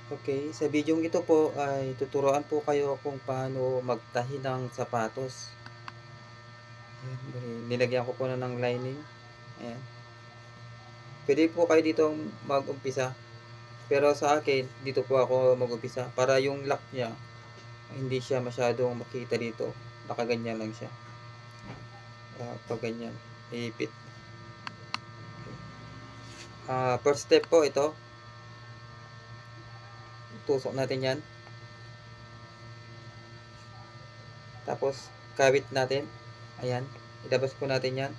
Okay, sa videong ito po ay tuturuan po kayo kung paano magtahi ng sapatos. Ayan, nilagyan ko po na ng lining. Ayan. Pwede po kayo dito mag-umpisa. Pero sa akin, dito po ako mag-umpisa para yung lock niya hindi siya masyadong makita dito. Nakaganyan lang siya. Pag ganyan, iipit. First step po ito. Tusok natin yan. Tapos, kabit natin. Ayan. Ilabas po natin yan.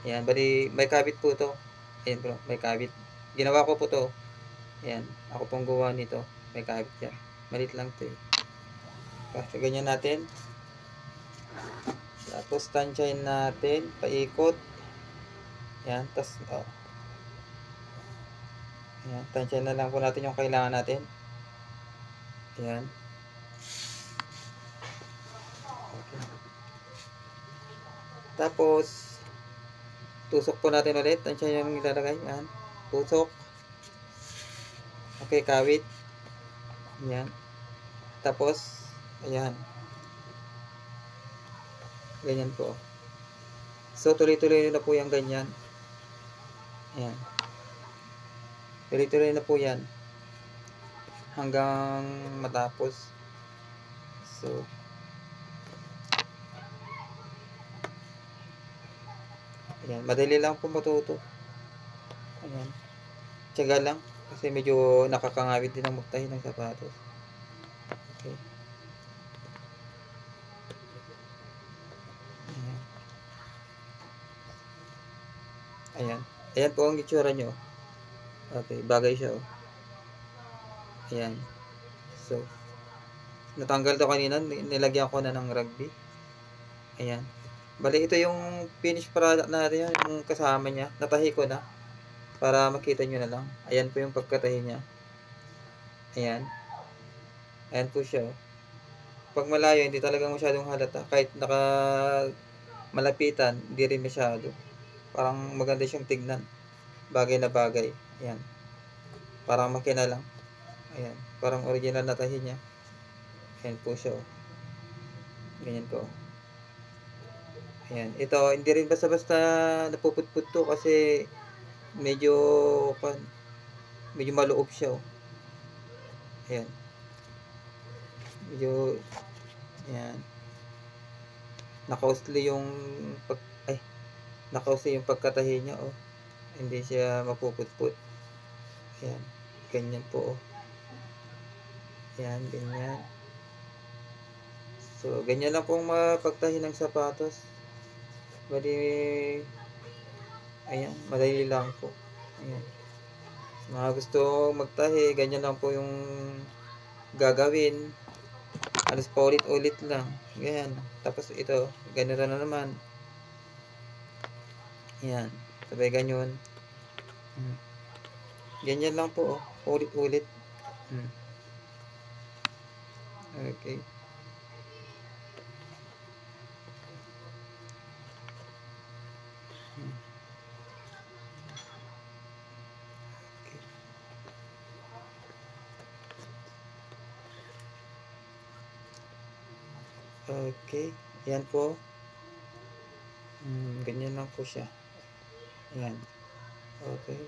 Ayan. Bali, may kabit po to. Ayan po, may kabit. Ginawa ko po to. Ayan. Ako pong gawa nito. May kabit yan. Malit lang to eh. Kasi ganyan natin. Tapos, tansyahin natin. Paikot. Ayan. Tapos, oh. Ayan. Tansyahin na lang po natin yung kailangan natin. Ayan. Okay. Tapos, tusok po natin ulit. Tansyahin yung ilalagay. Ayan. Tusok. Okay, kawit. Ayan. Tapos, ayan. Ganyan po. So, tuloy-tuloy na po yung ganyan. Ayan. Tuloy-tuloy na po yan. Hanggang matapos. So, ayan. Madali lang po matuto. Ayan. Tiyaga lang. Kasi medyo nakakangawit din ang magtahi ng sapatos. Okay. Ayan. Ayan. Ayan po ang itsura nyo. Okay. Bagay siya. Oh. Ayan. So, natanggal to kanina. Nilagyan ko na ng rugby. Ayan. Bali, ito yung finished product natin. Yung kasama niya. Natahi ko na. Para makita nyo na lang. Ayan po yung pagkatahi niya. Ayan. Ayan po siya. Pag malayo, hindi talaga masyadong halata. Kahit naka malapitan, hindi rin masyado. Parang maganda siyang tignan. Bagay na bagay. Ayan. Parang makina lang. Ayan. Parang original na tahi niya. Ayan po siya. Ganyan po. Ayan. Ito, hindi rin basta-basta napuputput to kasi medyo maloob siya. Ayan. Medyo ayan. Nakausli yung nakausli yung pagkatahi niya. Hindi siya mapuputput. Ayan. Ganyan po. Ayan, ganyan. So, ganyan lang pong mapagtahi ng sapatos. Bali, ayan, madali lang po. Ayan. Mga gusto magtahi, ganyan lang po yung gagawin. Alas paulit-ulit lang. Ganyan. Tapos ito, ganito na naman. Ayan. Sabay ganyan. Ganyan lang po. Ulit-ulit. Okay. Okay. Ayan po. Ganyan lang po siya. Ayan. Okay.